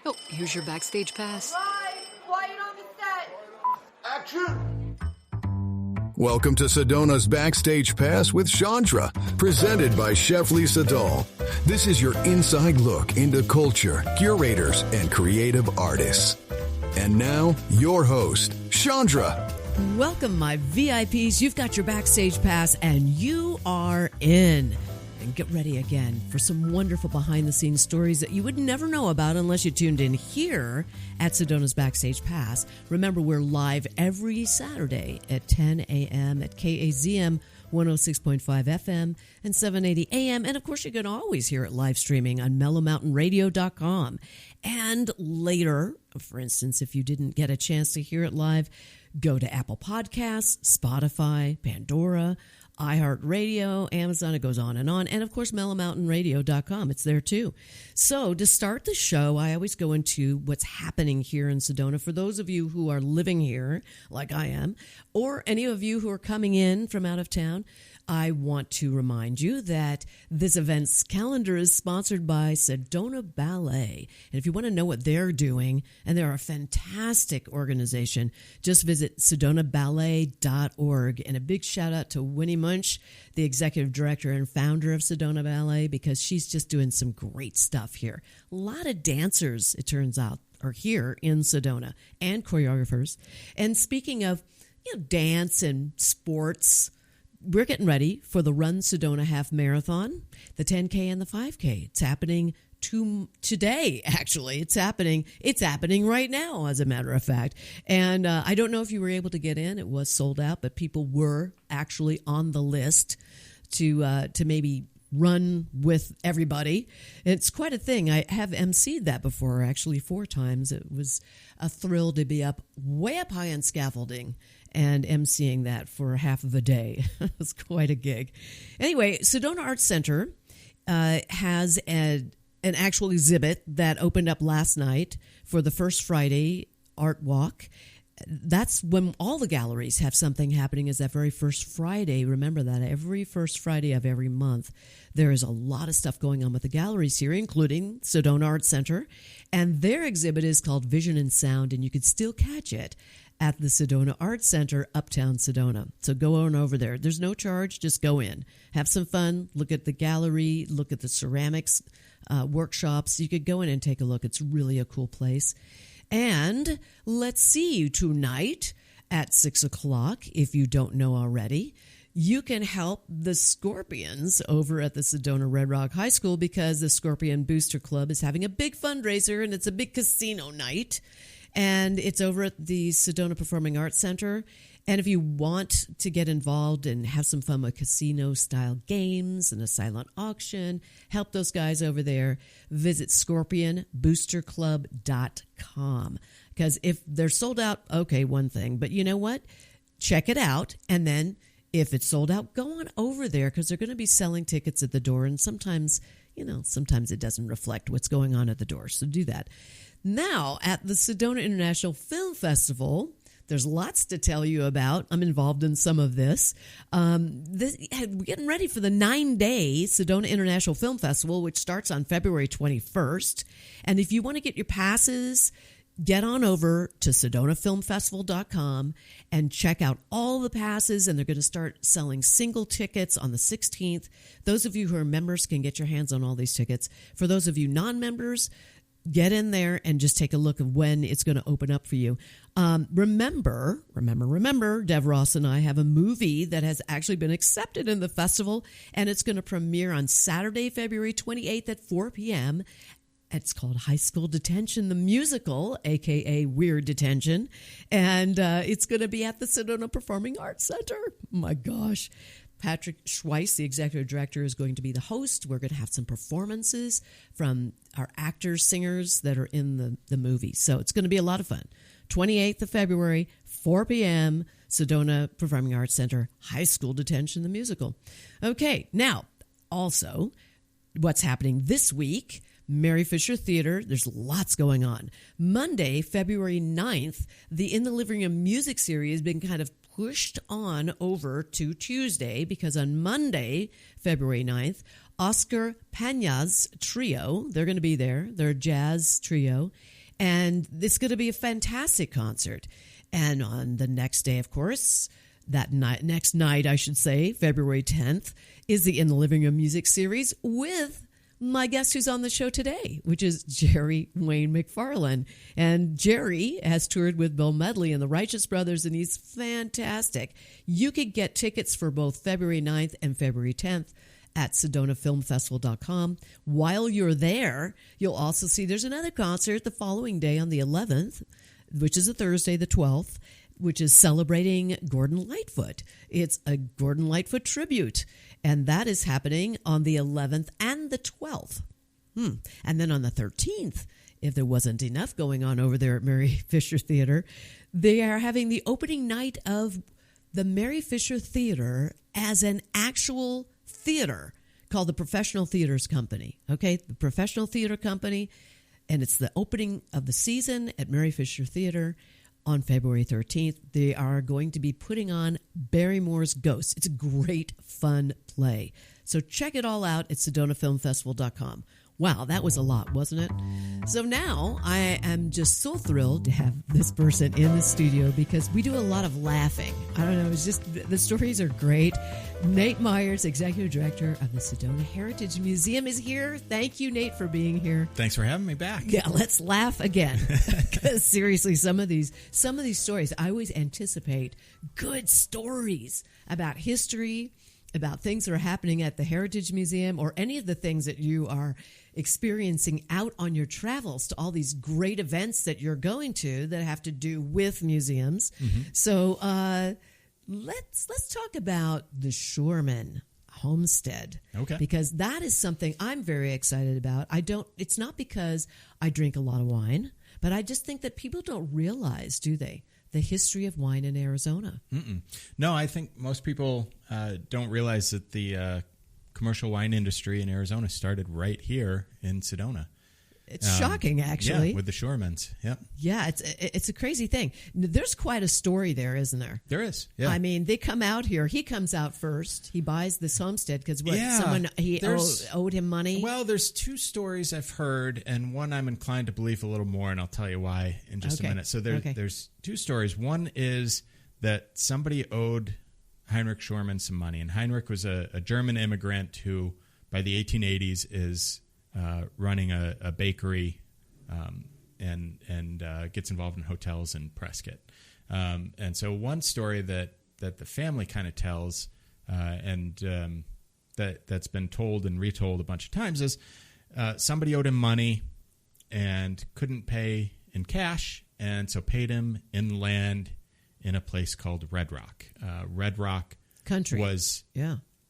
Oh, here's your Backstage pass. Right, quiet on the set. Action! Welcome to Sedona's Backstage Pass with Shondra, presented by Chef Lisa Dahl. This is your inside look into culture, curators, and creative artists. And now, your host, Shondra. Welcome, my VIPs. You've got your Backstage Pass, and you are in. And get ready again for some wonderful behind-the-scenes stories that you would never know about unless you tuned in here at Sedona's Backstage Pass. Remember, we're live every Saturday at 10 a.m. at KAZM 106.5 FM and 780 AM. And, of course, you can always hear it live streaming on mellowmountainradio.com. And later, for instance, if you didn't get a chance to hear it live, go to Apple Podcasts, Spotify, Pandora, iHeartRadio, Amazon, it goes on. And, of course, mellowmountainradio.com. It's there, too. So to start the show, I always go into what's happening here in Sedona. For those of you who are living here, like I am, or any of you who are coming in from out of town, I want to remind you that this event's calendar is sponsored by Sedona Ballet. And if you want to know what they're doing, and they're a fantastic organization, just visit sedonaballet.org. And a big shout out to Winnie Munch, the executive director and founder of Sedona Ballet, because she's just doing some great stuff here. A lot of dancers, it turns out, are here in Sedona, and choreographers. And speaking of dance and sports, we're getting ready for the Run Sedona Half Marathon, the 10K and the 5K. It's happening today, actually. It's happening right now, as a matter of fact. And I don't know if you were able to get in. It was sold out, but people were actually on the list to maybe run with everybody. It's quite a thing. I have emceed that before, actually 4 times. It was a thrill to be way up high on scaffolding and emceeing that for half of a day. It was quite a gig. Anyway, Sedona Arts Center has an actual exhibit that opened up last night for the First Friday Art Walk. That's when all the galleries have something happening, is that very first Friday. Remember that every first Friday of every month, there is a lot of stuff going on with the galleries here, including Sedona Arts Center. And their exhibit is called Vision and Sound, and you can still catch it at the Sedona Arts Center, Uptown Sedona. So go on over there. There's no charge. Just go in. Have some fun. Look at the gallery. Look at the ceramics workshops. You could go in and take a look. It's really a cool place. And let's see you tonight at 6 o'clock, if you don't know already. You can help the Scorpions over at the Sedona Red Rock High School, because the Scorpion Booster Club is having a big fundraiser, and it's a big casino night. And it's over at the Sedona Performing Arts Center. And if you want to get involved and have some fun with casino-style games and a silent auction, help those guys over there, visit scorpionboosterclub.com. Because if they're sold out, okay, one thing. But you know what? Check it out. And then if it's sold out, go on over there, because they're going to be selling tickets at the door. And sometimes it doesn't reflect what's going on at the door. So do that. Now, at the Sedona International Film Festival, there's lots to tell you about. I'm involved in some of this. We're getting ready for the 9-day Sedona International Film Festival, which starts on February 21st. And if you want to get your passes, get on over to sedonafilmfestival.com and check out all the passes, and they're going to start selling single tickets on the 16th. Those of you who are members can get your hands on all these tickets. For those of you non-members, get in there and just take a look at when it's going to open up for you. Remember, Dev Ross and I have a movie that has actually been accepted in the festival, and it's going to premiere on Saturday, February 28th at 4 p.m. It's called High School Detention, the musical, a.k.a. Weird Detention, and it's going to be at the Sedona Performing Arts Center. My gosh. Patrick Schweiss, the executive director, is going to be the host. We're going to have some performances from our actors, singers that are in the movie. So it's going to be a lot of fun. 28th of February, 4 p.m., Sedona Performing Arts Center, High School Detention, the musical. Okay, now, also, what's happening this week? Mary Fisher Theater, there's lots going on. Monday, February 9th, the In the Living Room music series has been kind of pushed on over to Tuesday, because on Monday, February 9th, Oscar Peña's trio. They're going to be there. They're a jazz trio. And it's going to be a fantastic concert. And on the next day, of course, next night, I should say, February 10th, is the In the Living Room Music Series with my guest who's on the show today, which is Jerry Wayne McFarland. And Jerry has toured with Bill Medley and the Righteous Brothers, and he's fantastic. You could get tickets for both February 9th and February 10th at SedonaFilmFestival.com. While you're there, you'll also see there's another concert the following day on the 11th, which is a Thursday, the 12th, which is celebrating Gordon Lightfoot. It's a Gordon Lightfoot tribute, and that is happening on the 11th and the 12th. And then on the 13th, if there wasn't enough going on over there at Mary Fisher Theater, they are having the opening night of the Mary Fisher Theater as an actual theater called the Professional Theaters Company. Okay, the Professional Theater Company, and it's the opening of the season at Mary Fisher Theater. On February 13th, they are going to be putting on Barrymore's Ghosts. It's a great, fun play. So check it all out at SedonaFilmFestival.com. Wow, that was a lot, wasn't it? So now I am just so thrilled to have this person in the studio because we do a lot of laughing. I don't know, it's just the stories are great. Nate Meyers, Executive Director of the Sedona Heritage Museum, is here. Thank you, Nate, for being here. Thanks for having me back. Yeah, let's laugh again. Because seriously, some of these stories, I always anticipate good stories about history, about things that are happening at the Heritage Museum, or any of the things that you are experiencing out on your travels to all these great events that you're going to that have to do with museums. So let's talk about the Shoreman Homestead. Okay. Because that is something I'm very excited about. It's not because I drink a lot of wine, but I just think that people don't realize, do they, the history of wine in Arizona? No, I think most people don't realize that the commercial wine industry in Arizona started right here in Sedona. It's shocking, actually. Yeah, with the Shoremans. Yep. Yeah, it's a crazy thing. There's quite a story there, isn't there? There is. Yeah. I mean, they come out here. He comes out first. He buys this homestead because someone owed him money. Well, there's two stories I've heard, and one I'm inclined to believe a little more, and I'll tell you why in just a minute. So there's two stories. One is that somebody owed Heinrich Shoreman some money, and Heinrich was a German immigrant who, by the 1880s, is running a bakery and gets involved in hotels in Prescott. And so one story that the family kind of tells and that's been told and retold a bunch of times is somebody owed him money and couldn't pay in cash, and so paid him in land in a place called Red Rock. Red Rock Country.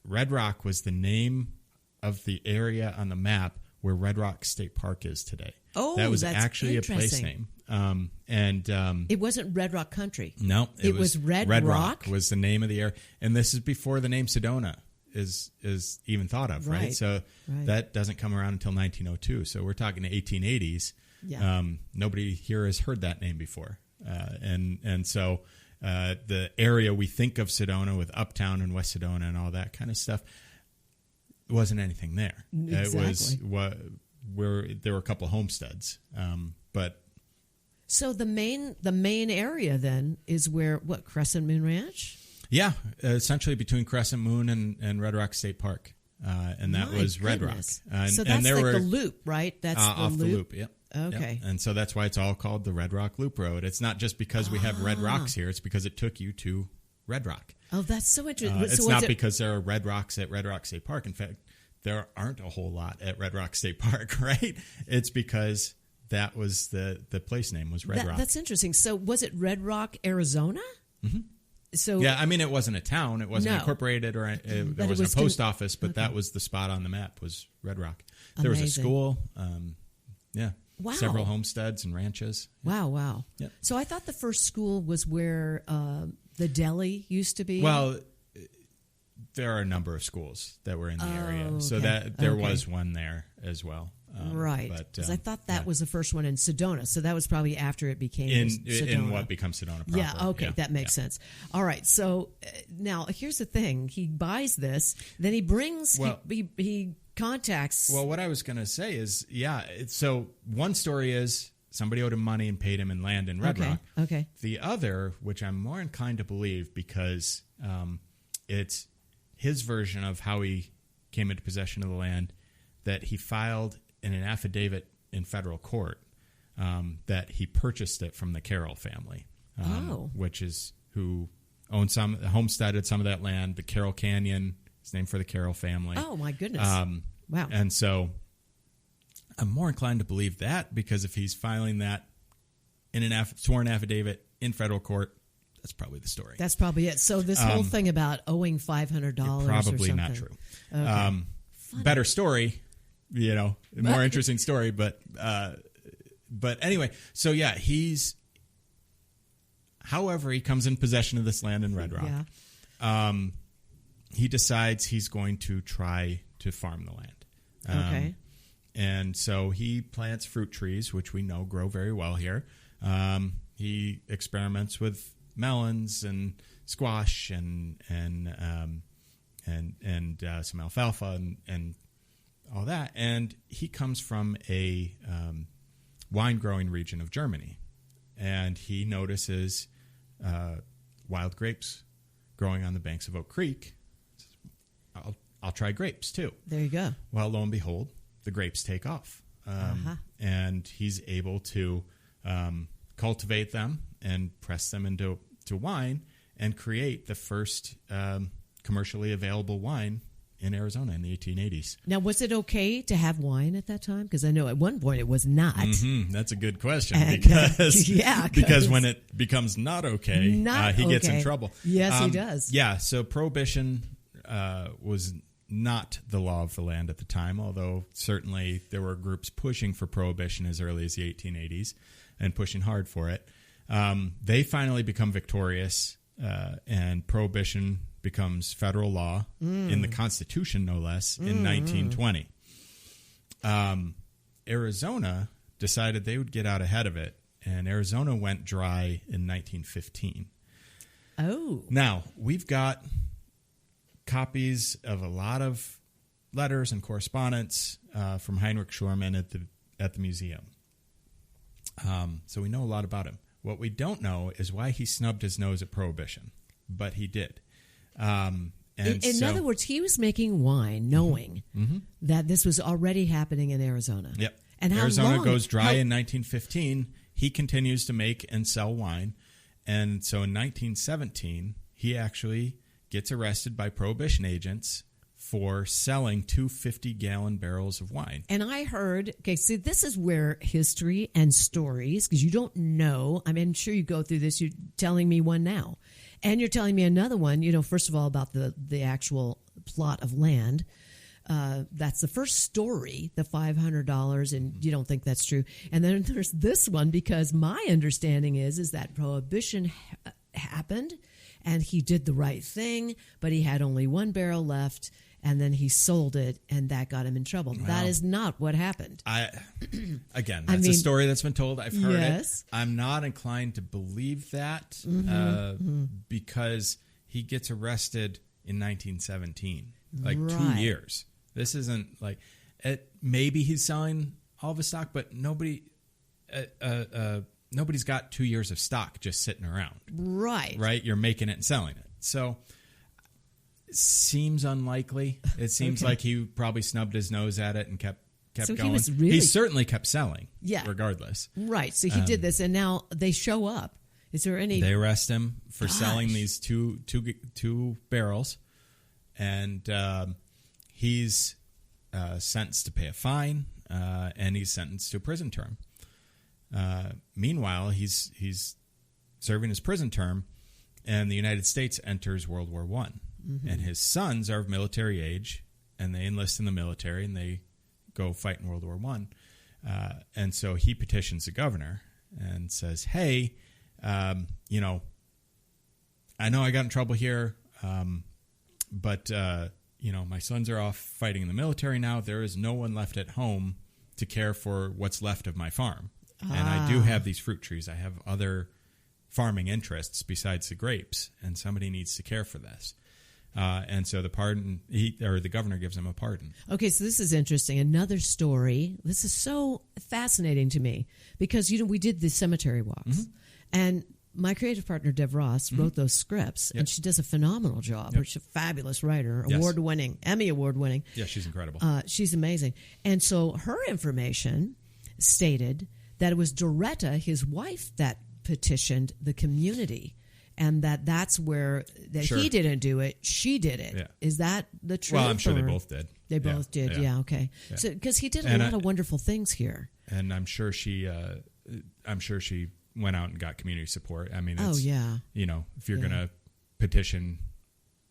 Red Rock was the name of the area on the map where Red Rock State Park is today. Oh, that was that's actually a place name. It wasn't Red Rock Country. No, it was Red Rock was the name of the area, and this is before the name Sedona is even thought of, right? So that doesn't come around until 1902. So we're talking the 1880s. Yeah. Nobody here has heard that name before, and so the area we think of Sedona with Uptown and West Sedona and all that kind of stuff. Wasn't anything there. Exactly. It was where there were a couple of homesteads, but so the main area then is where Crescent Moon Ranch? Yeah, essentially between Crescent Moon and Red Rock State Park, and that was Red Rock. So that's the loop, right? That's off the loop. Yep. Okay. Yep. And so that's why it's all called the Red Rock Loop Road. It's not just because we have red rocks here; it's because it took you to Red Rock. Oh, that's so interesting. It's not because there are red rocks at Red Rock State Park. In fact, there aren't a whole lot at Red Rock State Park, right? It's because that was the place name was Red Rock. That's interesting. So was it Red Rock, Arizona? Mm-hmm. So yeah, I mean, it wasn't a town. It wasn't incorporated, or there wasn't a post office, but that was the spot on the map was Red Rock. There was a school. Wow. Several homesteads and ranches. Wow. Yep. So I thought the first school was where the deli used to be. Well, there are a number of schools that were in the area, so that there was one there as well. Right, because I thought that was the first one in Sedona, so that was probably after it became in what becomes Sedona proper. Yeah, okay, that makes sense. All right, so now here's the thing: he buys this, then he brings he contacts. Well, what I was going to say is, so one story is somebody owed him money and paid him in land in Red Rock. Okay. The other, which I'm more inclined to believe because it's his version of how he came into possession of the land, that he filed in an affidavit in federal court that he purchased it from the Carroll family, which is who homesteaded some of that land. The Carroll Canyon is named for the Carroll family. Oh, my goodness. Wow. And so I'm more inclined to believe that, because if he's filing that in an sworn affidavit in federal court, that's probably the story. That's probably it. So this whole thing about owing $500 probably or something. not true. Okay. Better story, more interesting story, but anyway, so yeah, however he comes in possession of this land in Red Rock. Yeah. He decides he's going to try to farm the land. Okay. And so he plants fruit trees, which we know grow very well here. He experiments with melons and squash and some alfalfa and all that. And he comes from a wine growing region of Germany, and he notices wild grapes growing on the banks of Oak Creek. I'll try grapes too. There you go. Well, lo and behold, the grapes take off, and he's able to cultivate them and press them into wine and create the first commercially available wine in Arizona in the 1880s. Now, was it okay to have wine at that time? Because I know at one point it was not. Mm-hmm. That's a good question, And, because when it becomes not okay, he gets in trouble. Yes, he does. Yeah, so Prohibition was not the law of the land at the time, although certainly there were groups pushing for Prohibition as early as the 1880s and pushing hard for it. They finally become victorious, and Prohibition becomes federal law in the Constitution, no less, in 1920. Arizona decided they would get out ahead of it, and Arizona went dry in 1915. Oh. Now, we've got copies of a lot of letters and correspondence from Heinrich Schurman at the museum. So we know a lot about him. What we don't know is why he snubbed his nose at Prohibition, but he did. In other words, he was making wine knowing that this was already happening in Arizona. Yep. And Arizona goes dry in 1915. He continues to make and sell wine. And so in 1917, he actually gets arrested by Prohibition agents for selling 2 50-gallon barrels of wine. And I heard, see, this is where history and stories, because you don't know, I'm sure you go through this, you're telling me one now. And you're telling me another one, first of all, about the actual plot of land. That's the first story, the $500, and you don't think that's true. And then there's this one, because my understanding is that Prohibition happened, and he did the right thing, but he had only one barrel left, and then he sold it, and that got him in trouble. Wow. That is not what happened. Again, that's a story that's been told. I've heard it. I'm not inclined to believe that because he gets arrested in 1917, like 2 years. This isn't like maybe he's selling all of his stock, but nobody's got 2 years of stock just sitting around. Right. You're making it and selling it. So seems unlikely. It seems like he probably snubbed his nose at it and kept going. He certainly kept selling. Yeah. Regardless. Right. So he did this, and now they show up. Is there any? They arrest him for selling these two barrels, and he's sentenced to pay a fine, and he's sentenced to a prison term. Meanwhile, he's serving his prison term, and the United States enters World War I. And his sons are of military age, and they enlist in the military, and they go fight in World War I. And so he petitions the governor and says, hey, I know I got in trouble here, but my sons are off fighting in the military now. There is no one left at home to care for what's left of my farm. And I do have these fruit trees. I have other farming interests besides the grapes, and somebody needs to care for this. And so the governor gives him a pardon. Okay, so this is interesting. Another story. This is so fascinating to me because, we did the cemetery walks. And my creative partner, Deb Ross, wrote those scripts, and she does a phenomenal job. She's a fabulous writer, award-winning, Emmy award-winning. Yeah, she's incredible. She's amazing. And so her information stated that it was Doretta, his wife, that petitioned the community, and that's where he didn't do it, she did it. Yeah. Is that the truth? Well, I'm sure they both did. They both did. Yeah. Okay. Yeah. So because he did a lot of wonderful things here, and I'm sure she went out and got community support. I mean, it's, if you're going to petition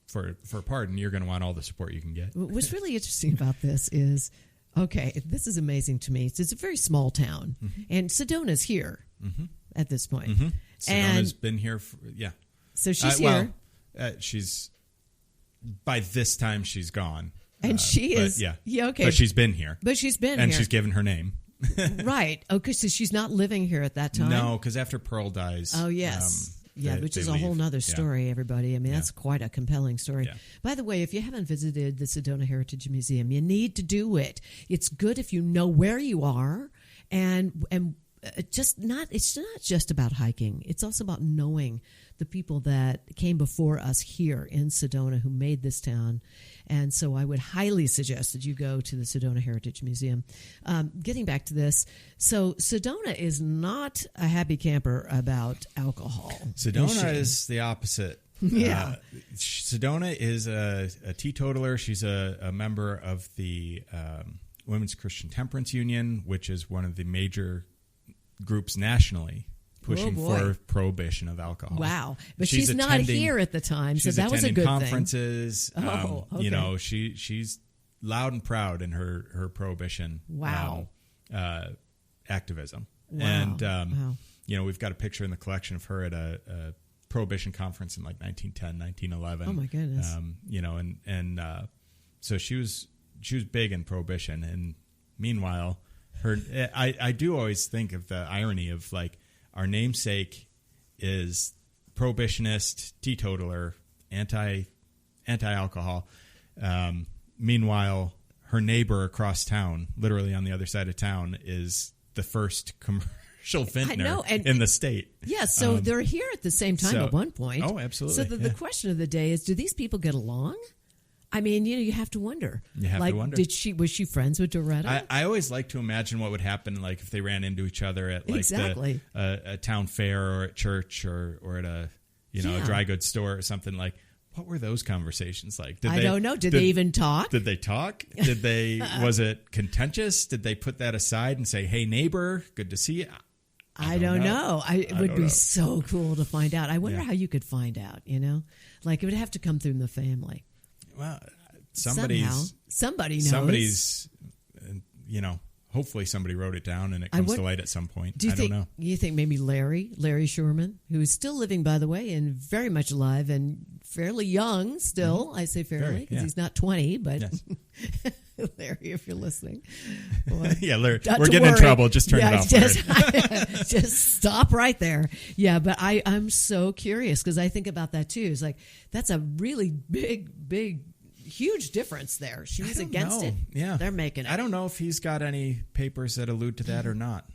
for pardon, you're going to want all the support you can get. What's really interesting about this is, this is amazing to me. It's a very small town, and Sedona's here at this point. Sedona's been here so she's here. She's by this time she's gone, and she is. Okay, but she's been here. And she's given her name. Right. Okay, so she's not living here at that time. No, because after Pearl dies. Oh yes. Which is a whole nother story, everybody. I mean, that's quite a compelling story. Yeah. By the way, if you haven't visited the Sedona Heritage Museum, you need to do it. It's good if you know where you are, and it's not just about hiking. It's also about knowing the people that came before us here in Sedona who made this town. And so I would highly suggest that you go to the Sedona Heritage Museum. Getting back to this, so Sedona is not a happy camper about alcohol. Sedona is the opposite. Yeah. Sedona is a teetotaler. She's a member of the Women's Christian Temperance Union, which is one of the major groups nationally pushing for prohibition of alcohol. Wow. But she's not here at the time, so that was a good conferences, thing. Okay. She's loud and proud in her prohibition activism. Wow. And, we've got a picture in the collection of her at a prohibition conference in like 1910, 1911. Oh, my goodness. So she was big in prohibition. And meanwhile, I do always think of the irony of like, our namesake is prohibitionist, teetotaler, anti-alcohol. Meanwhile, her neighbor across town, literally on the other side of town, is the first commercial vintner in the state. Yeah, so they're here at the same time at one point. Oh, absolutely. So the question of the day is, do these people get along? I mean, you have to wonder. You have to wonder. Was she friends with Doretta? I always like to imagine what would happen, like if they ran into each other at like a town fair or at church or at a dry goods store or something. Like, what were those conversations like? I don't know. Did they even talk? Did they talk? Was it contentious? Did they put that aside and say, "Hey, neighbor, good to see you"? I don't know. It would be so cool to find out. I wonder how you could find out. Like it would have to come through in the family. Well, somebody knows. Hopefully somebody wrote it down and it comes to light at some point. Don't know. You think maybe Larry Sherman, who is still living, by the way, and very much alive and fairly young still. Mm-hmm. I say fairly because he's not 20, but yes. Larry, if you're listening. Well, yeah, Larry, we're getting in trouble. Just turn it off. Just stop right there. Yeah, but I'm so curious because I think about that too. It's like, that's a really big, huge difference there. She was against it. Yeah. They're making it. I don't know if he's got any papers that allude to that or not.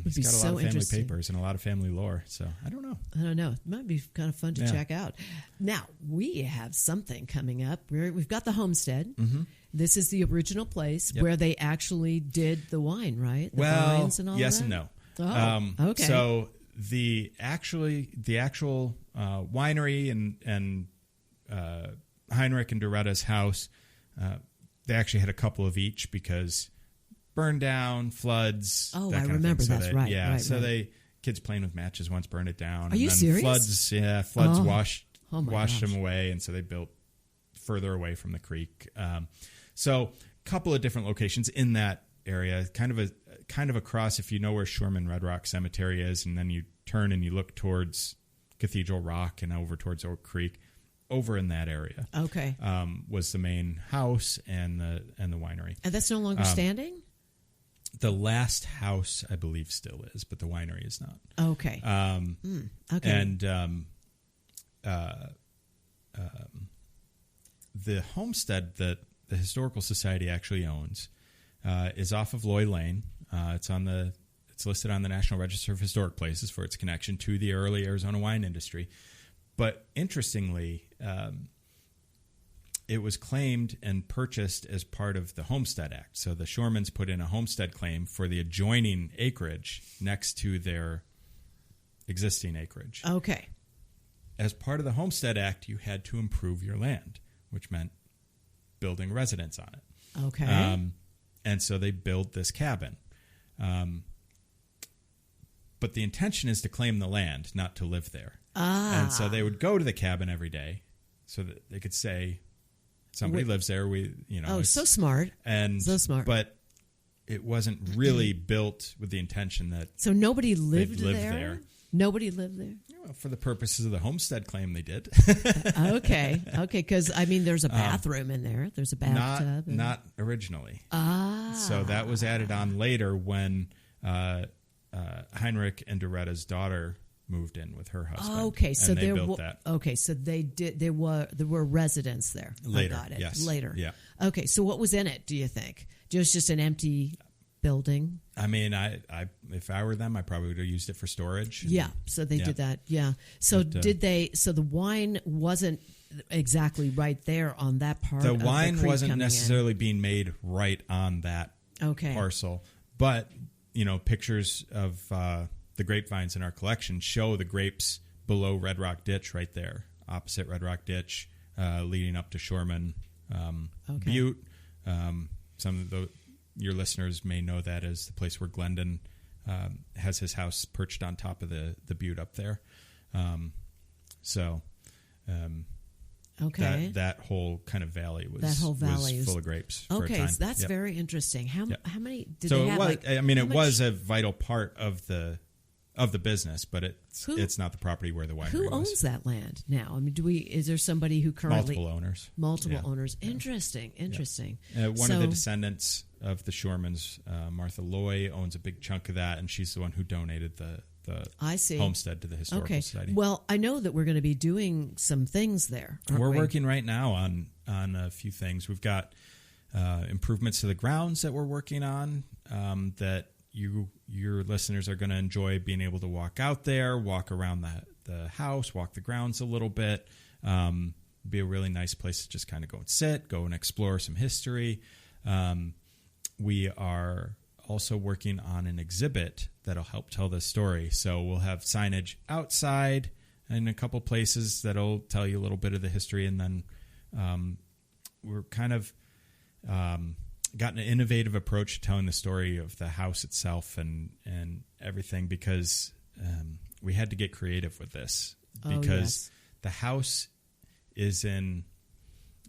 He's got a lot of family papers and a lot of family lore, so I don't know. It might be kind of fun to check out. Now, we have something coming up. We've got the homestead. Mm-hmm. This is the original place where they actually did the wine, right? The vines and all yes that? and no. Oh, okay. So the actual winery and Heinrich and Doretta's house, they actually had a couple of each because burned down, floods. Oh, I remember that. Right. Yeah. Right, so kids playing with matches once burned it down. Are you serious? Floods washed them away, and so they built further away from the creek. So a couple of different locations in that area, kind of across, if you know where Sherman Red Rock Cemetery is, and then you turn and you look towards Cathedral Rock and over towards Oak Creek. Over in that area, was the main house and the winery. And that's no longer standing? The last house, I believe, still is, but the winery is not. Okay. Okay. And the homestead that the Historical Society actually owns is off of Loy Lane. It's listed on the National Register of Historic Places for its connection to the early Arizona wine industry. But interestingly, it was claimed and purchased as part of the Homestead Act. So the Shormans put in a homestead claim for the adjoining acreage next to their existing acreage. Okay. As part of the Homestead Act, you had to improve your land, which meant building residence on it. Okay. And so they built this cabin. But the intention is to claim the land, not to live there. And so they would go to the cabin every day so that they could say, somebody lives there. So smart. So smart. But it wasn't really built with the intention that so nobody lived there. there. Nobody lived there. Well, for the purposes of the homestead claim, they did. Okay. Because there's a bathroom in there. There's a bathtub. Not originally. So that was added on later when Heinrich and Doretta's daughter moved in with her husband. Okay, so they built that. Okay, so they did. There were residents there. Later, I got it. yes. Later. Yeah. Okay, so what was in it? Do you think just an empty building? I if I were them, I probably would have used it for storage. Yeah. So they did that. Yeah. So did they? So the wine wasn't exactly right there on that part. The of wine the creek wasn't coming necessarily being made right on that parcel, but pictures of the grapevines in our collection show the grapes below Red Rock Ditch right there, opposite Red Rock Ditch, leading up to Shorman Butte. Some of your listeners may know that as the place where Glendon has his house perched on top of the butte up there. That whole kind of valley was full of grapes. For a time. So that's very interesting. How many did so they have? It was a vital part of the business, but it's not the property where the winery Who was. owns that land now? Is there somebody who currently multiple owners? Interesting. One of the descendants of the Shormans, Martha Loy, owns a big chunk of that, and she's the one who donated the homestead to the Historical Society. Well, I know that we're going to be doing some things there. We're working right now on a few things. We've got improvements to the grounds that we're working on that your listeners are going to enjoy being able to walk out there, walk around the house, walk the grounds a little bit. Be a really nice place to just kind of go and sit, go and explore some history. We are also working on an exhibit that'll help tell this story. So we'll have signage outside in a couple places that'll tell you a little bit of the history, and then we're kind of got an innovative approach to telling the story of the house itself and everything, because we had to get creative with this because the house is in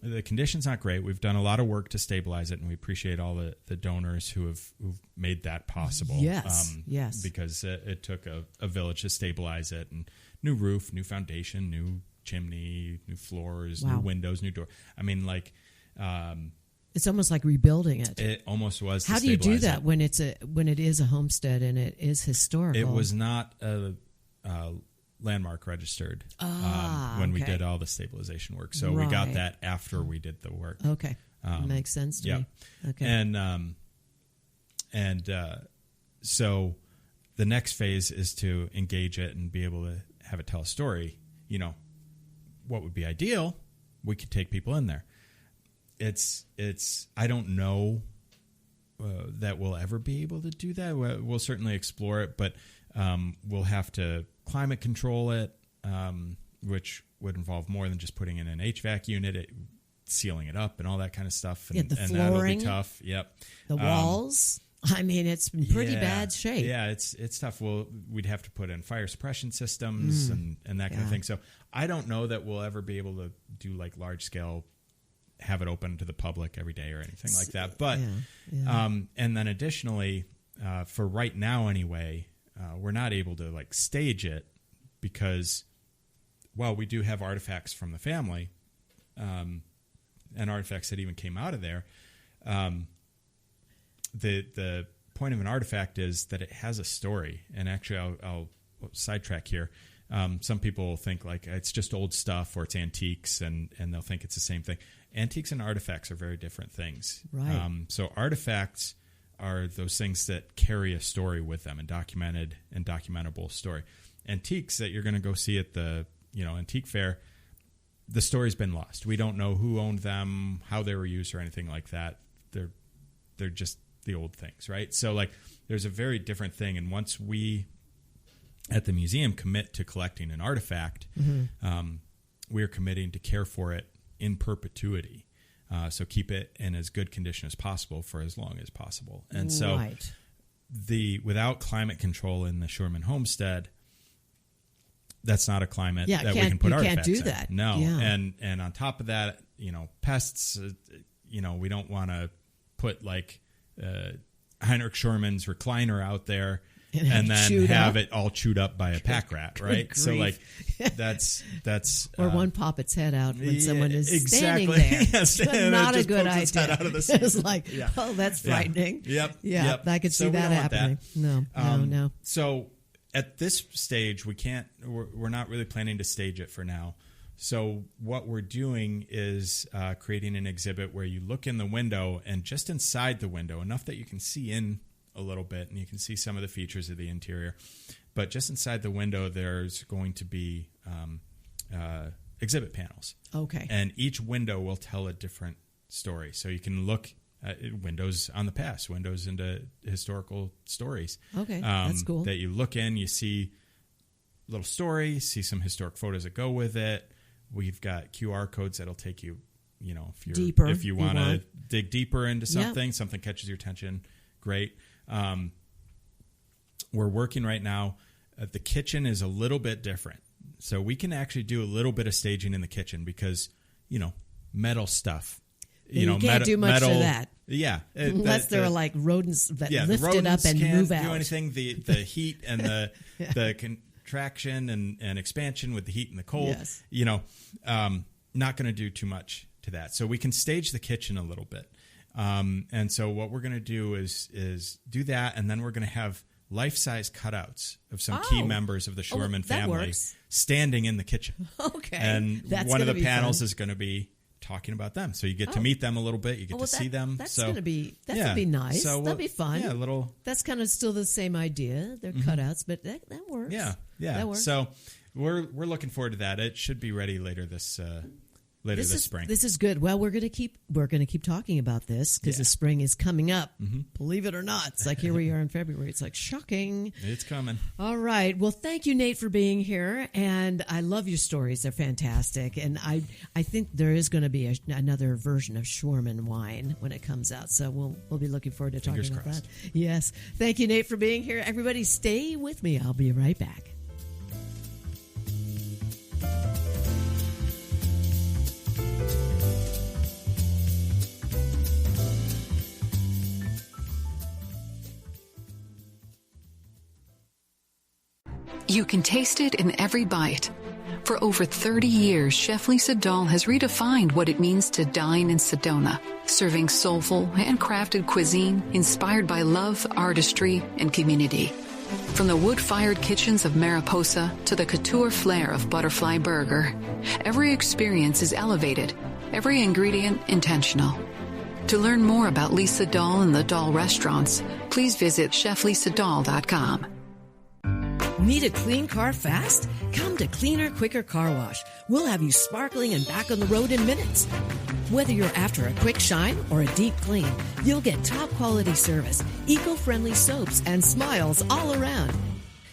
the condition's not great. We've done a lot of work to stabilize it, and we appreciate all the donors who've made that possible. Yes, because it took a village to stabilize it, and new roof, new foundation, new chimney, new floors, new windows, new door. It's almost like rebuilding it. It almost was. How do you do that when it is a homestead and it is historical? It was not a landmark registered when we did all the stabilization work. So we got that after we did the work. Okay, makes sense to me. Okay, and so the next phase is to engage it and be able to have it tell a story. What would be ideal? We could take people in there. It's I don't know that we'll ever be able to do that. We'll certainly explore it, but we'll have to climate control it, which would involve more than just putting in an HVAC unit, sealing it up and all that kind of stuff. And, the flooring, that'll be tough. Yep. The walls. It's in pretty bad shape. Yeah, it's tough. We'd have to put in fire suppression systems and that kind of thing. So I don't know that we'll ever be able to do like large scale, have it open to the public every day or anything like that. But and then additionally, for right now anyway, we're not able to like stage it because while we do have artifacts from the family and artifacts that even came out of there, the point of an artifact is that it has a story. And actually, I'll sidetrack here. some people think like it's just old stuff or it's antiques, and they'll think it's the same thing. Antiques and artifacts are very different things. Right. So artifacts are those things that carry a story with them, a documented and documentable story. Antiques that you're going to go see at the antique fair, the story's been lost. We don't know who owned them, how they were used, or anything like that. They're just the old things, right? So like there's a very different thing. And once we at the museum commit to collecting an artifact, we're committing to care for it in perpetuity. So keep it in as good condition as possible for as long as possible. And so without climate control in the Shurman homestead, that's not a climate that we can put artifacts in. You can't do that. No. Yeah. And on top of that, pests, we don't want to put like Heinrich Schurman's recliner out there and then have it all chewed up by a pack rat, right? Grief. So like that's or one pop its head out when someone is exactly. standing there. Yeah, not a good idea. Its head out of the it's like, oh, that's frightening. Yep. I could see that happening. That. No. So at this stage, we're not really planning to stage it for now. So what we're doing is creating an exhibit where you look in the window, and just inside the window, enough that you can see in a little bit and you can see some of the features of the interior. But just inside the window, there's going to be exhibit panels. Okay. And each window will tell a different story. So you can look at windows on the past, windows into historical stories. Okay, that's cool. That you look in, you see a little story, see some historic photos that go with it. We've got QR codes that'll take you, if you want to dig deeper into something, something catches your attention, great. We're working right now. The kitchen is a little bit different. So we can actually do a little bit of staging in the kitchen because, metal stuff. You can't do much to that. Yeah. Unless there are like rodents that lift it up and can't move out. Do anything. The heat and the contraction and expansion with the heat and the cold, not going to do too much to that. So we can stage the kitchen a little bit. And so what we're going to do is do that, and then we're going to have life-size cutouts of some key members of the Shurman family standing in the kitchen. Okay. And one of the panels is going to be talking about them. So you get to meet them a little bit. You get to see them. That's going to be nice. So that'd be fun. Yeah, a little. That's kind of still the same idea. They're cutouts, but that works. Yeah. That works. So we're looking forward to that. It should be ready later this spring. This is good. Well, we're going to keep talking about this because the spring is coming up. Believe it or not, it's like here we are in February. It's like shocking. It's coming. All right. Well, thank you, Nate, for being here, and I love your stories. They're fantastic, and I think there is going to be another version of Shurman wine when it comes out. So we'll be looking forward to talking about that. Yes. Thank you, Nate, for being here. Everybody, stay with me. I'll be right back. You can taste it in every bite. For over 30 years, Chef Lisa Dahl has redefined what it means to dine in Sedona, serving soulful, handcrafted cuisine inspired by love, artistry, and community. From the wood-fired kitchens of Mariposa to the couture flair of Butterfly Burger, every experience is elevated, every ingredient intentional. To learn more about Lisa Dahl and the Dahl restaurants, please visit cheflisadahl.com. Need a clean car fast? Come to Cleaner, Quicker Car Wash. We'll have you sparkling and back on the road in minutes. Whether you're after a quick shine or a deep clean, you'll get top quality service, eco-friendly soaps, and smiles all around.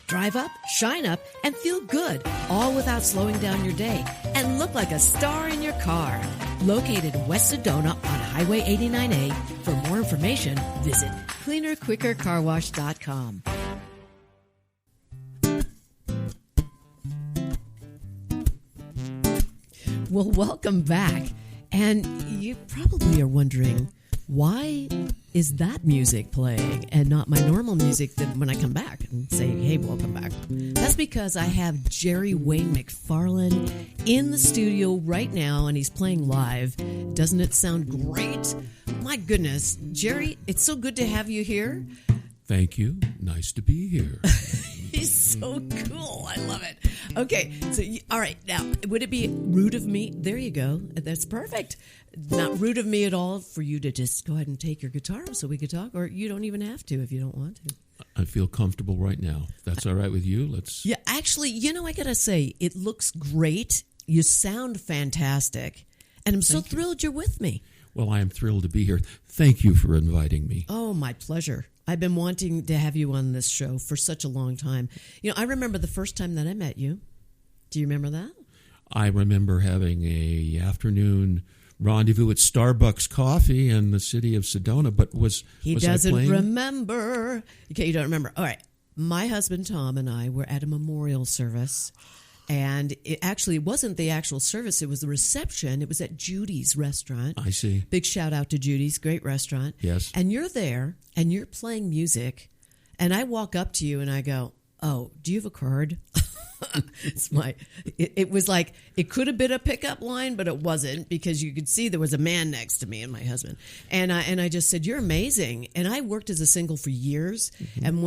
Drive up, shine up, and feel good, all without slowing down your day, and look like a star in your car. Located in West Sedona on Highway 89A. For more information, visit cleanerquickercarwash.com. Well, welcome back. And you probably are wondering, why is that music playing and not my normal music that when I come back and say, hey, welcome back? That's because I have Jerry Wayne McFarland in the studio right now, and he's playing live. Doesn't it sound great? My goodness. Jerry, it's so good to have you here. Thank you. Nice to be here. He's so cool. I love it. Okay, so all right, now would it be rude of me? There you go. That's perfect. Not rude of me at all for you to just go ahead and take your guitar so we could talk, or you don't even have to if you don't want to. I feel comfortable right now. That's all right with you? Let's. Yeah, actually, I gotta say, it looks great. You sound fantastic, and I'm so thrilled you're with me. Well, I am thrilled to be here. Thank you for inviting me. Oh, my pleasure. I've been wanting to have you on this show for such a long time. I remember the first time that I met you. Do you remember that? I remember having a afternoon rendezvous at Starbucks Coffee in the city of Sedona, but was doesn't I playing? Remember. Okay, you don't remember. All right. My husband Tom and I were at a memorial service, and it wasn't the actual service. It was the reception. It was at Judy's restaurant. I see. Big shout out to Judy's, great restaurant. Yes. And you're there, and you're playing music, and I walk up to you, and I go, "Oh, do you have a card?" It was like, it could have been a pickup line, but it wasn't, because you could see there was a man next to me and my husband. And I just said, "You're amazing." And I worked as a single for years. Mm-hmm. And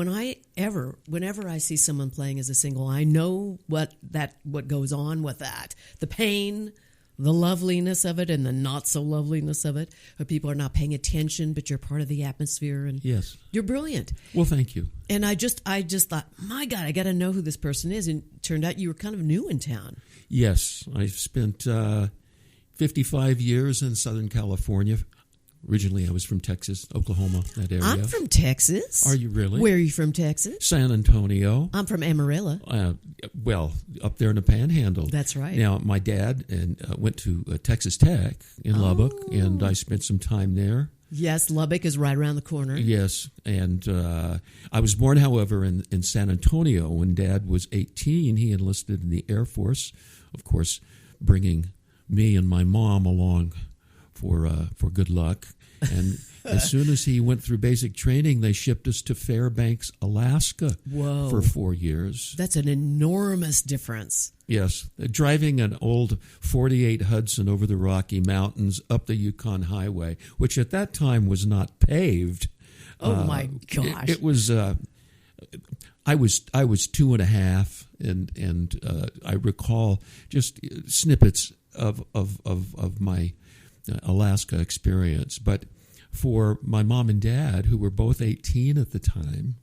whenever I see someone playing as a single, I know what goes on with that. The pain, the loveliness of it, and the not so loveliness of it. Where people are not paying attention, but you're part of the atmosphere, and yes, you're brilliant. Well, thank you. And I just thought, my God, I got to know who this person is. And it turned out you were kind of new in town. Yes, I've spent 55 years in Southern California. Originally, I was from Texas, Oklahoma, that area. I'm from Texas. Are you really? Where are you from, Texas? San Antonio. I'm from Amarillo. Well, up there in the Panhandle. That's right. Now, my dad went to Texas Tech in Lubbock, and I spent some time there. Yes, Lubbock is right around the corner. Yes, and I was born, however, in San Antonio. When Dad was 18, he enlisted in the Air Force, of course, bringing me and my mom along for good luck. And as soon as he went through basic training, they shipped us to Fairbanks, Alaska. Whoa. For 4 years. That's an enormous difference. Yes. Driving an old 48 Hudson over the Rocky Mountains up the Yukon Highway, which at that time was not paved. Oh, my gosh. It was... I was 2.5, and I recall just snippets of my Alaska experience. But for my mom and dad, who were both 18 at the time,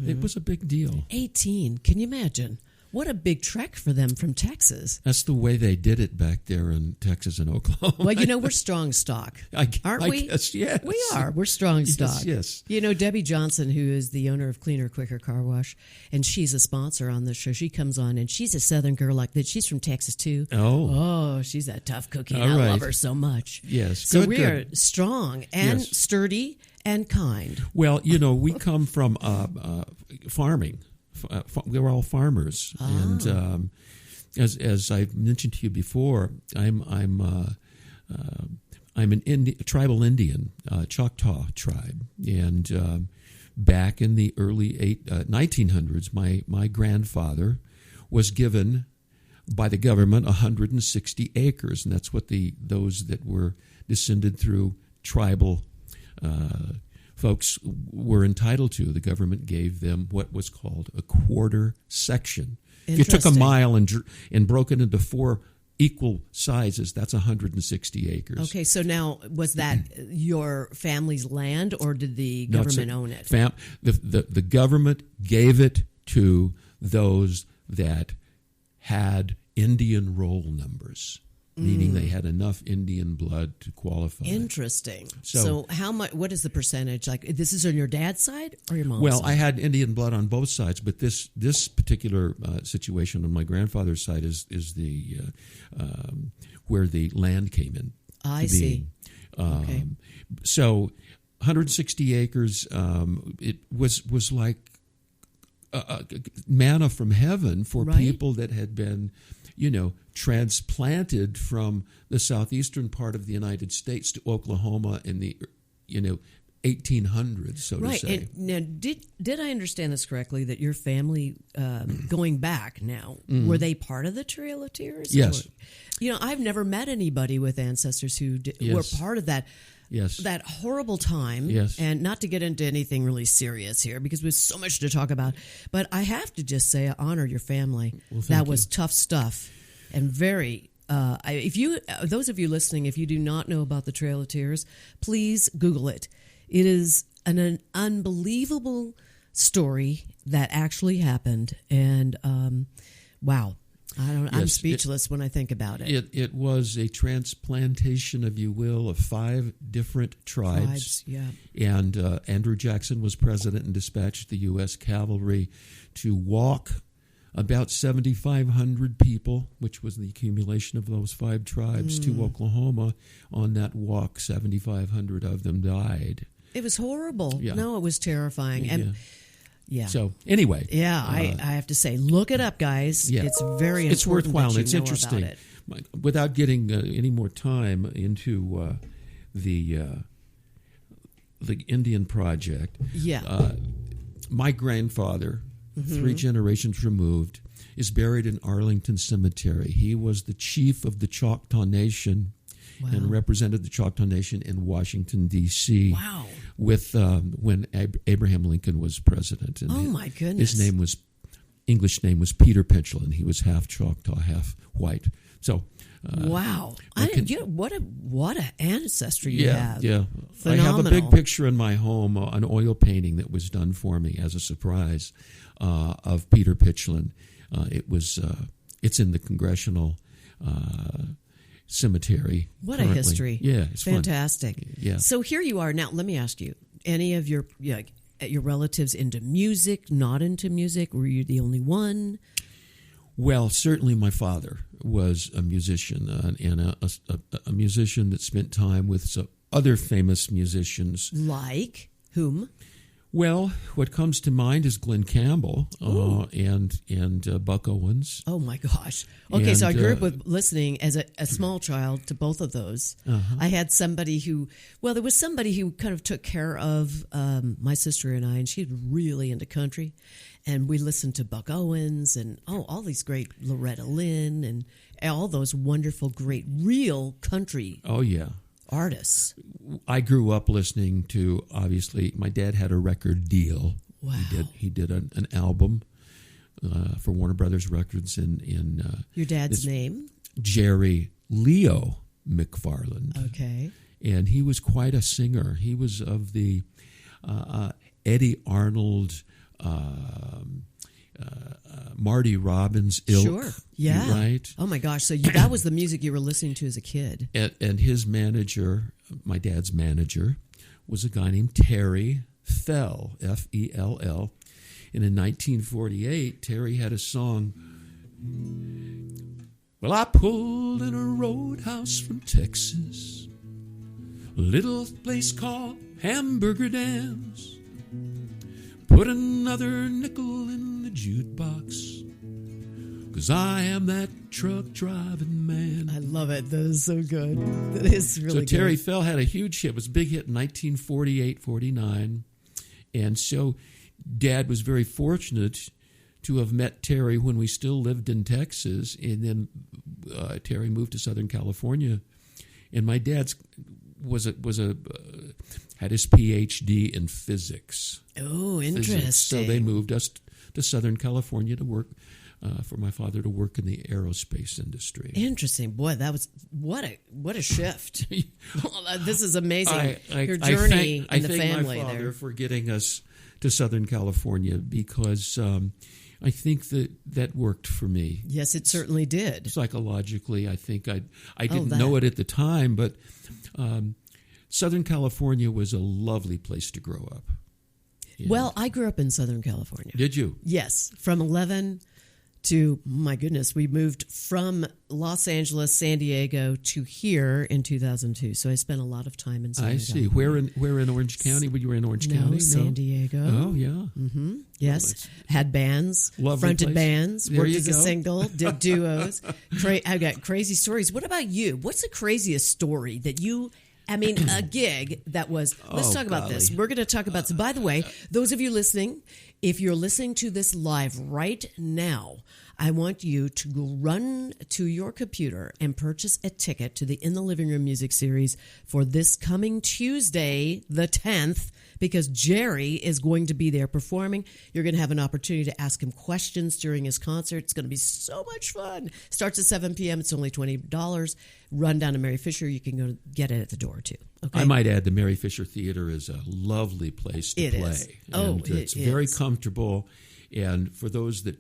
it was a big deal. 18, can you imagine? What a big trek for them from Texas. That's the way they did it back there in Texas and Oklahoma. Well, we're strong stock, aren't we? I guess, yes. We are. We're strong stock. Yes. Debbie Johnson, who is the owner of Cleaner, Quicker Car Wash, and she's a sponsor on this show. She comes on, and she's a Southern girl like that. She's from Texas, too. Oh, she's a tough cookie. All I right. love her so much. Yes. So good, we good. are strong and sturdy and kind. Well, we come from farming. We were all farmers, and as I've mentioned to you before, I'm an tribal Indian, Choctaw tribe, and back in the early 1900s, my grandfather was given by the government 160 acres, and that's what those that were descended through tribal folks were entitled to. The government gave them what was called a quarter section. If you took a mile and broke it into 4 equal sizes, that's 160 acres. Okay, so now, was that your family's land, or did the government own it? The government gave it to those that had Indian roll numbers. Meaning they had enough Indian blood to qualify. Interesting. So how much? What is the percentage? Like, this is on your dad's side or your mom's side? Well, I had Indian blood on both sides, but this particular situation on my grandfather's side is the where the land came in. I see. Okay. So 160 acres. It was like manna from heaven for people that had been, transplanted from the southeastern part of the United States to Oklahoma in the, 1800s, so to say. Right. And now, did I understand this correctly, that your family, going back now, were they part of the Trail of Tears? Yes. Or, I've never met anybody with ancestors who were part of that. Yes. That horrible time. Yes. And not to get into anything really serious here because there's so much to talk about. But I have to just say, I honor your family. Well, that was tough stuff and very. Those of you listening, if you do not know about the Trail of Tears, please Google it. It is an unbelievable story that actually happened, and wow, I'm speechless when I think about it. It was a transplantation, if you will, of 5 different tribes. Yeah, and Andrew Jackson was president and dispatched the U.S. Cavalry to walk about 7,500 people, which was the accumulation of those 5 tribes, to Oklahoma. On that walk, 7,500 of them died. It was horrible. Yeah. No, it was terrifying. And yeah. So anyway, I have to say, look it up, guys. Yeah. It's very it's important. worthwhile. That you It's know interesting. about it. Without getting any more time into the Indian Project, my grandfather, 3 generations removed, is buried in Arlington Cemetery. He was the chief of the Choctaw Nation. Wow. And represented the Choctaw Nation in Washington, D.C. Wow. With when Abraham Lincoln was president. And my goodness. His English name was Peter Pitchlin. He was half Choctaw, half white. So wow. What an ancestry you have. Yeah. Phenomenal. I have a big picture in my home, an oil painting that was done for me as a surprise of Peter Pitchlin. It's in the Congressional Cemetery. What currently. A history. Yeah, it's fantastic. Fun. Yeah. So here you are now. Let me ask you: any of your relatives into music? Not into music? Were you the only one? Well, certainly my father was a musician, and a musician that spent time with some other famous musicians. Like whom? Well, what comes to mind is Glenn Campbell and Buck Owens. Oh, my gosh. Okay, so I grew up with listening as a small child to both of those. Uh-huh. I had somebody there was somebody who kind of took care of my sister and I, and she was really into country. And we listened to Buck Owens and, all these great Loretta Lynn and all those wonderful, great, real country artists. I grew up listening to, obviously, my dad had a record deal. Wow. He did an album for Warner Brothers Records in your dad's name? Jerry Leo McFarland. Okay. And he was quite a singer. He was of the Eddie Arnold, Marty Robbins ilk. Sure, yeah. Right? Oh, my gosh. So that was the music you were listening to as a kid. And his manager, my dad's manager, was a guy named Terry Fell, F-E-L-L. And in 1948, Terry had a song, well, I pulled in a roadhouse from Texas, a little place called Hamburger Dams. Put another nickel in the jukebox, 'cause I am that truck driving man. I love it. That is so good. That is really good. So Terry Fell had a huge hit. It was a big hit in 1948, 49. And so Dad was very fortunate to have met Terry when we still lived in Texas. And then Terry moved to Southern California. And my dad's had his PhD in physics. Oh, interesting. Physics. So they moved us to Southern California to work, for my father to work in the aerospace industry. Interesting. Boy, that was, what a shift. This is amazing. Your journey in the family I thank my father there. for getting us to Southern California because I think that worked for me. Yes, it certainly did. Psychologically, I think I didn't know it at the time, but Southern California was a lovely place to grow up. And well, I grew up in Southern California. Did you? Yes, from 11 to, my goodness, we moved from Los Angeles, San Diego to here in 2002. So I spent a lot of time in Southern California. Where in Orange County? Were you in Orange County? No, San Diego. Oh, yeah. Mm-hmm. Yes. Had bands, fronted place. Bands, there worked as a go. single, did duos. I've got crazy stories. What about you? What's the craziest story that you... a gig that was, let's talk about this. We're going to talk about, so by the way, those of you listening, if you're listening to this live right now, I want you to go run to your computer and purchase a ticket to the In the Living Room music series for this coming Tuesday, the 10th, because Jerry is going to be there performing. You're going to have an opportunity to ask him questions during his concert. It's going to be so much fun. Starts at 7 p.m. It's only $20. Run down to Mary Fisher. You can go get it at the door, too. Okay? I might add the Mary Fisher Theater is a lovely place to play. Is. Oh, it's very comfortable. And for those that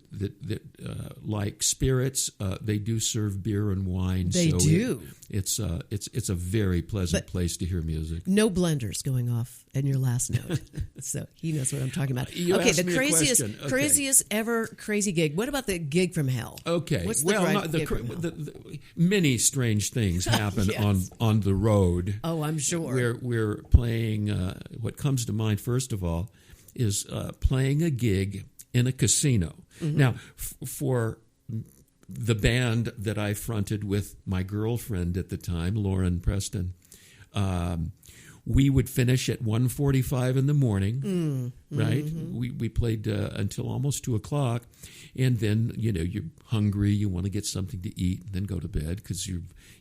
like spirits, they do serve beer and wine. They do. It's a very pleasant place to hear music. No blenders going off in your last note. So he knows what I'm talking about. The craziest ever crazy gig. What about the gig from hell? Okay. What's the many strange things happen yes. on the road. Oh, I'm sure. We're playing. What comes to mind first of all is playing a gig in a casino. Mm-hmm. Now, for the band that I fronted with my girlfriend at the time, Lauren Preston, we would finish at 1:45 in the morning, right? Mm-hmm. We played until almost 2 o'clock, and then, you're hungry, you want to get something to eat, and then go to bed because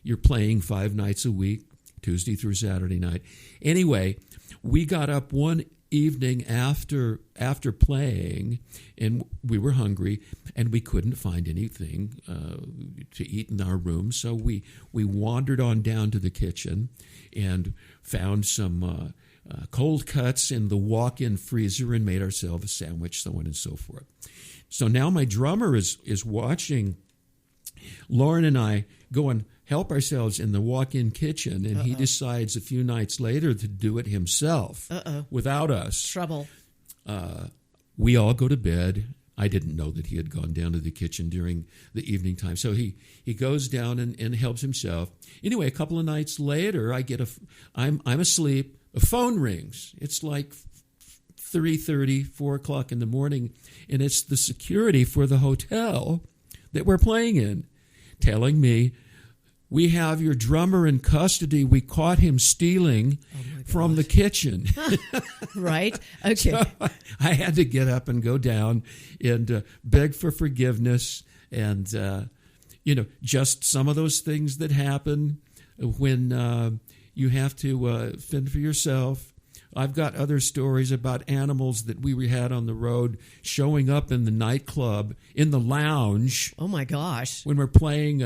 you're playing 5 nights a week, Tuesday through Saturday night. Anyway, we got up one evening after playing, and we were hungry, and we couldn't find anything to eat in our room, so we wandered on down to the kitchen and found some cold cuts in the walk-in freezer and made ourselves a sandwich, so on and so forth. So now my drummer is watching Lauren and I go and help ourselves in the walk-in kitchen, and he decides a few nights later to do it himself without us. Trouble. We all go to bed. I didn't know that he had gone down to the kitchen during the evening time. So he goes down and helps himself. Anyway, a couple of nights later, I'm asleep. A phone rings. It's like 3:30, 4 o'clock in the morning, and it's the security for the hotel that we're playing in telling me, "We have your drummer in custody. We caught him stealing from the kitchen." Right? Okay. So I had to get up and go down and beg for forgiveness. And, just some of those things that happen when you have to fend for yourself. I've got other stories about animals that we had on the road showing up in the nightclub, in the lounge. Oh, my gosh. When we're playing,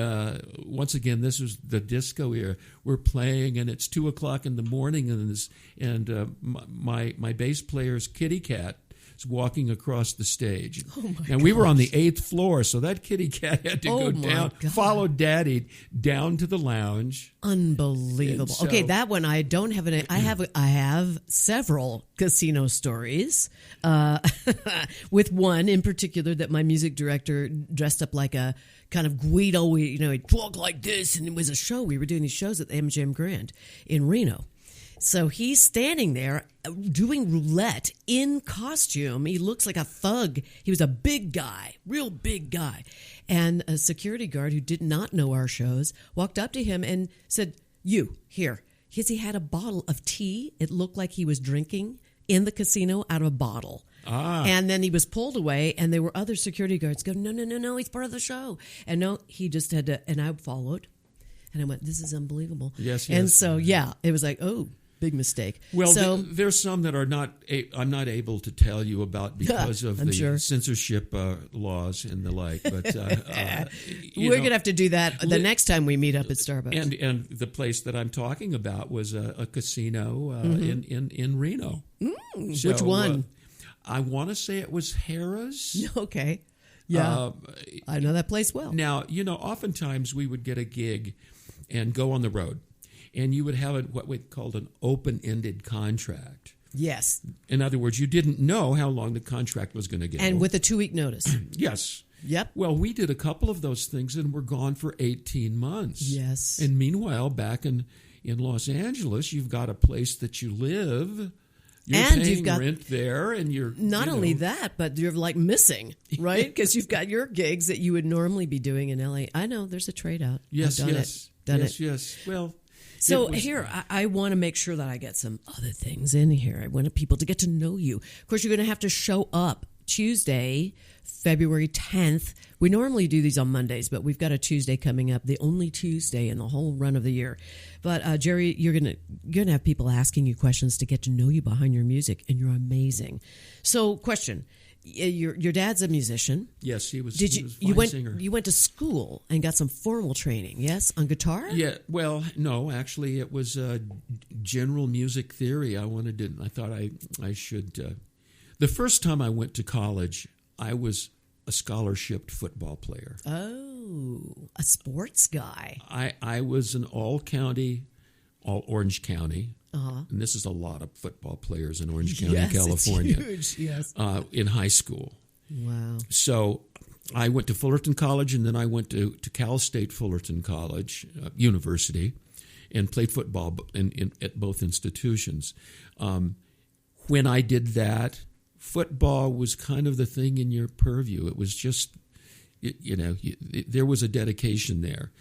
once again, this was the disco era. We're playing, and it's 2 o'clock in the morning, and my bass player's kitty cat is walking across the stage. Oh, my and we were on the 8th floor, so that kitty cat had to go down, follow Daddy down to the lounge. Unbelievable. So, okay, that one I don't have I have several casino stories. With one in particular that my music director dressed up like a kind of Guido. He'd walk like this, and it was a show. We were doing these shows at the MGM Grand in Reno. So he's standing there doing roulette in costume. He looks like a thug. He was a big guy, real big guy. And a security guard who did not know our shows walked up to him and said, "You, here." Because he had a bottle of tea. It looked like he was drinking in the casino out of a bottle. And then he was pulled away, and there were other security guards going, no, he's part of the show. And no, he just had to, and I followed. And I went, this is unbelievable. Yes. And so, it was like, oh, big mistake. Well, there's some that I'm not able to tell you about because of the censorship laws and the like. But we're going to have to do that the next time we meet up at Starbucks. And the place that I'm talking about was a casino in Reno. So, which one? I want to say it was Harrah's. Okay. Yeah. I know that place well. Now, oftentimes we would get a gig and go on the road. And you would have what we called an open-ended contract. Yes. In other words, you didn't know how long the contract was going to go. And with a 2-week notice. Yes. Yep. Well, we did a couple of those things and were gone for 18 months. Yes. And meanwhile, back in Los Angeles, you've got a place that you live. You're paying you've got rent there, and you're not only that, but you're like missing, right? Because you've got your gigs that you would normally be doing in LA. I know there's a trade out. Yes, I've done it. Yes. Well. So here, I want to make sure that I get some other things in here. I want people to get to know you. Of course, you're going to have to show up Tuesday, February 10th. We normally do these on Mondays, but we've got a Tuesday coming up, the only Tuesday in the whole run of the year. But Jerry, you're gonna have people asking you questions to get to know you behind your music, and you're amazing. So, question: your dad's a musician. Yes, he was. Did he was a fine singer. You went to school and got some formal training? Yes, on guitar. Yeah. Well, no, actually, it was general music theory. I thought I should. The first time I went to college, I was a scholarship football player. Oh, a sports guy. I was an all Orange County, uh-huh. and this is a lot of football players in Orange County, California. It's huge, yes. In high school. Wow. So I went to Fullerton College, and then I went to Cal State Fullerton College, University, and played football at both institutions. When I did that, football was kind of the thing in your purview. It was just, there was a dedication there.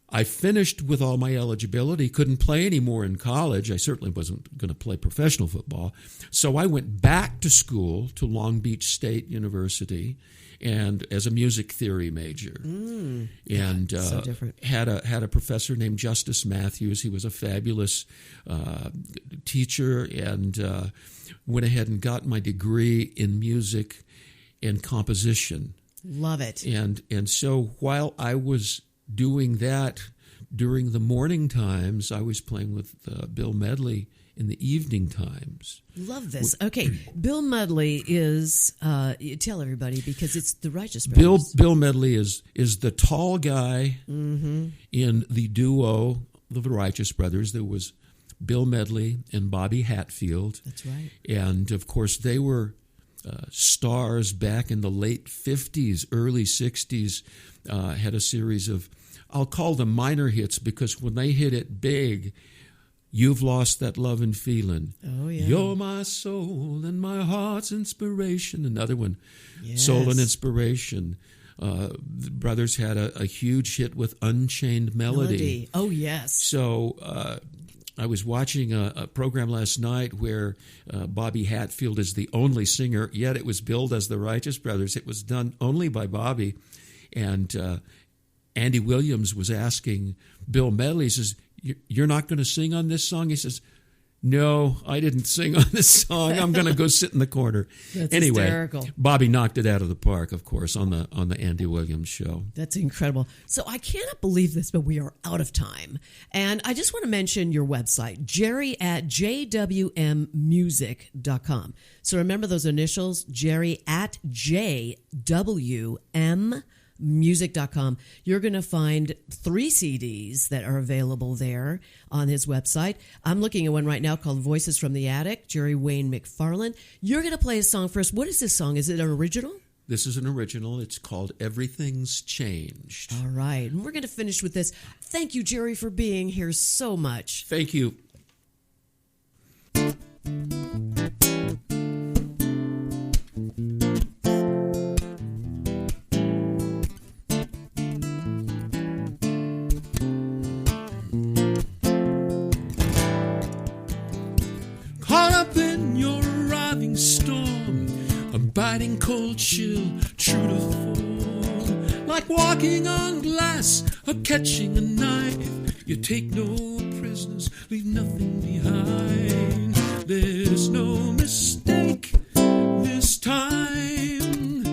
I finished with all my eligibility, couldn't play anymore in college. I certainly wasn't going to play professional football. So I went back to school to Long Beach State University and as a music theory major. And so different. Had a professor named Justice Matthews. He was a fabulous teacher, and went ahead and got my degree in music and composition. Love it. And so while I was doing that during the morning times, I was playing with Bill Medley in the evening times. Love this. Okay, Bill Medley is, tell everybody, because it's the Righteous Brothers. Bill Medley is the tall guy in the duo of the Righteous Brothers. There was Bill Medley and Bobby Hatfield. That's right. And, of course, they were stars back in the late 50s, early 60s, had a series of, I'll call them minor hits, because when they hit it big, You've Lost That Lovin' Feelin'. Oh, yeah. You're my soul and my heart's inspiration. Another one, yes. Soul and Inspiration. The brothers had a huge hit with Unchained Melody. Oh, yes. So I was watching a program last night where Bobby Hatfield is the only singer, yet it was billed as the Righteous Brothers. It was done only by Bobby. And Andy Williams was asking Bill Medley, he says, "You're not going to sing on this song?" He says, "No, I didn't sing on this song. I'm going to go sit in the corner." That's anyway, hysterical. Bobby knocked it out of the park, of course, on the Andy Williams show. That's incredible. So I cannot believe this, but we are out of time. And I just want to mention your website, jerry@jwmmusic.com. So remember those initials, jerry@jwmmusic.com. You're going to find 3 CDs that are available there on his website. I'm looking at one right now called Voices from the Attic, Jerry Wayne McFarland. You're going to play a song for us. What is this song? Is it an original? This is an original. It's called Everything's Changed. All right. And we're going to finish with this. Thank you, Jerry, for being here so much. Thank you. Biting cold chill, true to form. Like walking on glass or catching a knife. You take no prisoners, leave nothing behind. There's no mistake this time.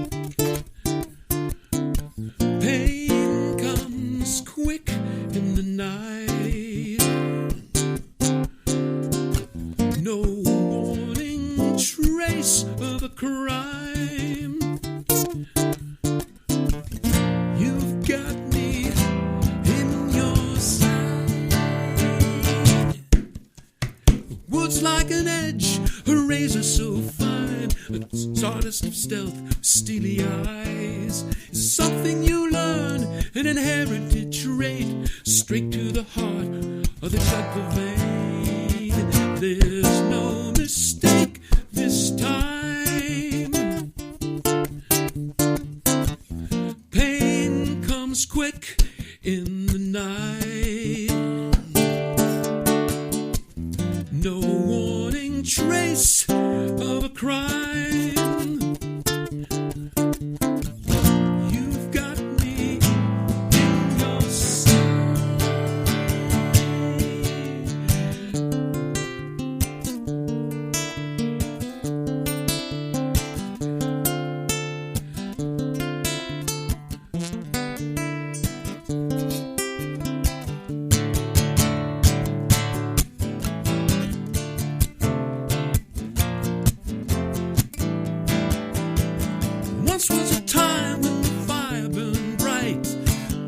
Pain comes quick in the night. No warning trace of a crime. You've got me in your side. The wood's like an edge, a razor so fine, a sawdust of stealth, steely eyes. It's something you learn, an inherited trait, straight to the heart of the gut, the vein. There's no mistake this time. Pain comes quick in the night. No warning trace of a crime.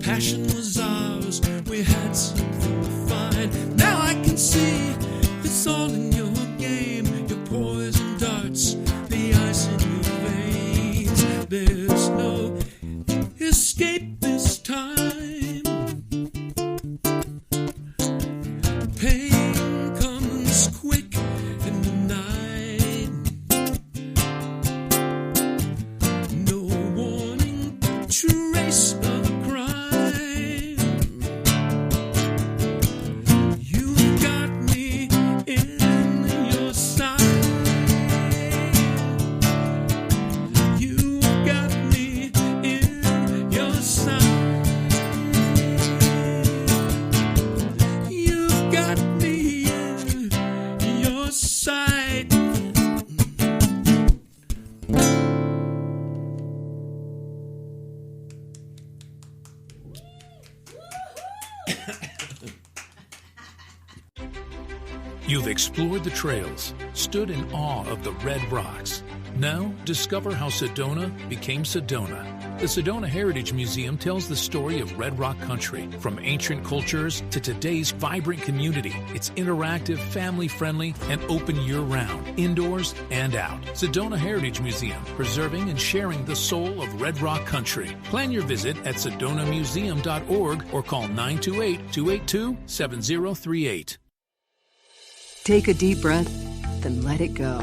passion was ours. We had something to find. Now I can see it's all in your game. Your poison darts, the ice in your veins. There's no escape this time. Pain comes quick in the night. No warning, trace of a crime. You've got me in your sight. You've got me in your sight. You've got me in your sight. You've explored the trails, stood in awe of the red rocks. Now, discover how Sedona became Sedona. The Sedona Heritage Museum tells the story of Red Rock country, from ancient cultures to today's vibrant community. It's interactive, family-friendly, and open year-round, indoors and out. Sedona Heritage Museum, preserving and sharing the soul of Red Rock country. Plan your visit at sedonamuseum.org or call 928-282-7038. Take a deep breath, then let it go.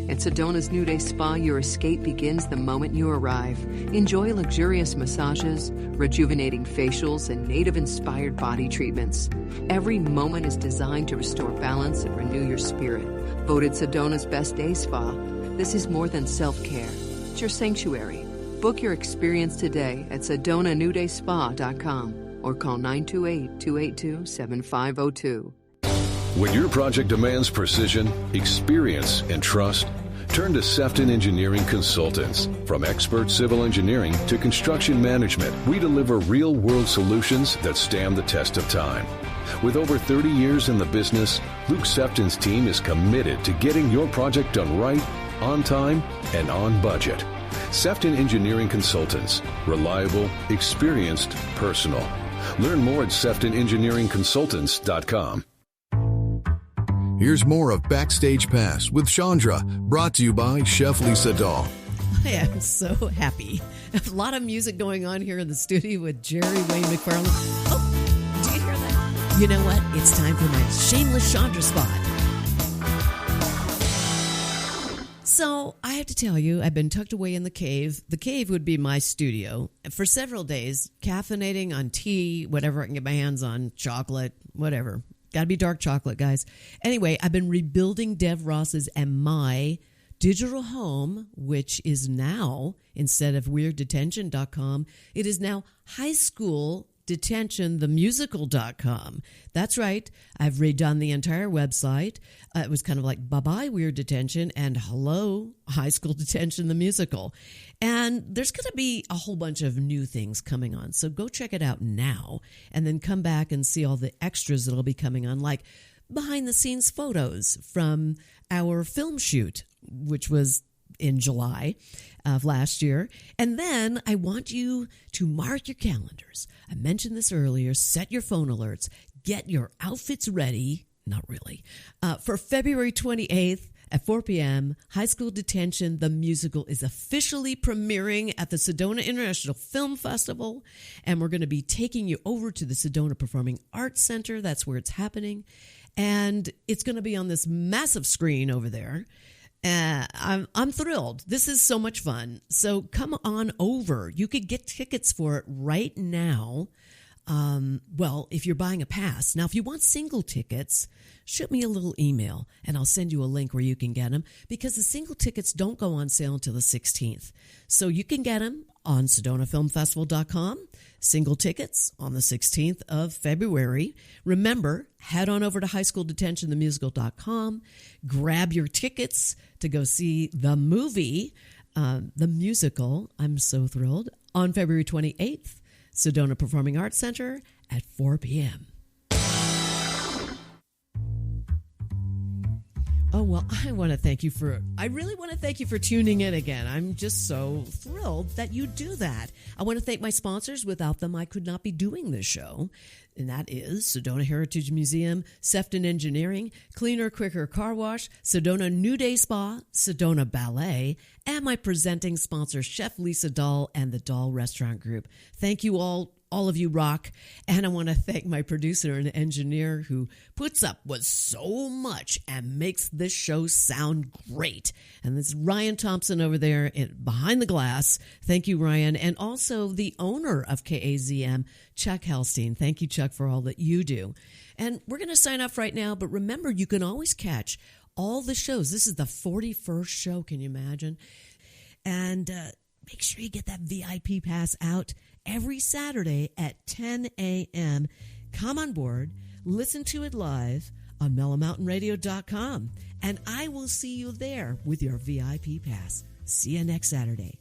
At Sedona's New Day Spa, your escape begins the moment you arrive. Enjoy luxurious massages, rejuvenating facials, and native-inspired body treatments. Every moment is designed to restore balance and renew your spirit. Voted Sedona's Best Day Spa, this is more than self-care. It's your sanctuary. Book your experience today at SedonaNewDaySpa.com or call 928-282-7502. When your project demands precision, experience, and trust, turn to Sefton Engineering Consultants. From expert civil engineering to construction management, we deliver real-world solutions that stand the test of time. With over 30 years in the business, Luke Sefton's team is committed to getting your project done right, on time, and on budget. Sefton Engineering Consultants. Reliable, experienced, personal. Learn more at SeftonEngineeringConsultants.com. Here's more of Backstage Pass with Shondra, brought to you by Chef Lisa Dahl. I am so happy. A lot of music going on here in the studio with Jerry McFarland. Oh, do you hear that? You know what? It's time for my shameless Shondra spot. So I have to tell you, I've been tucked away in the cave. The cave would be my studio for several days, caffeinating on tea, whatever I can get my hands on, chocolate, whatever. Got to be dark chocolate, guys. Anyway, I've been rebuilding Dev Ross's and my digital home, which is now, instead of weirddetention.com, it is now highschooldetentionthemusical.com. That's right. I've redone the entire website. It was kind of like bye-bye Weird Detention and hello High School Detention the Musical. And there's going to be a whole bunch of new things coming on. So go check it out now and then come back and see all the extras that'll be coming on, like behind-the-scenes photos from our film shoot, which was in July of last year. And then I want you to mark your calendars. I mentioned this earlier. Set your phone alerts. Get your outfits ready. Not really. For February 28th at 4 p.m., High School Detention, the musical, is officially premiering at the Sedona International Film Festival. And we're going to be taking you over to the Sedona Performing Arts Center. That's where it's happening. And it's going to be on this massive screen over there. I'm thrilled. This is so much fun. So come on over. You could get tickets for it right now. Well, if you're buying a pass. Now, if you want single tickets, shoot me a little email and I'll send you a link where you can get them, because the single tickets don't go on sale until the 16th. So you can get them on SedonaFilmFestival.com. Single tickets on the 16th of February. Remember, head on over to highschooldetentionthemusical.com. Grab your tickets to go see the movie, the musical. I'm so thrilled. On February 28th, Sedona Performing Arts Center at 4 p.m. Oh, well, I really want to thank you for tuning in again. I'm just so thrilled that you do that. I want to thank my sponsors. Without them, I could not be doing this show. And that is Sedona Heritage Museum, Sefton Engineering, Cleaner Quicker Car Wash, Sedona New Day Spa, Sedona Ballet, and my presenting sponsor, Chef Lisa Dahl and the Dahl Restaurant Group. Thank you all. All of you rock. And I want to thank my producer and engineer who puts up with so much and makes this show sound great. And this is Ryan Thompson over there behind the glass. Thank you, Ryan. And also the owner of KAZM, Chuck Helstein. Thank you, Chuck, for all that you do. And we're going to sign off right now. But remember, you can always catch all the shows. This is the 41st show. Can you imagine? And make sure you get that VIP pass out every Saturday at 10 a.m. Come on board, listen to it live on mellowmountainradio.com, and I will see you there with your VIP pass. See you next Saturday.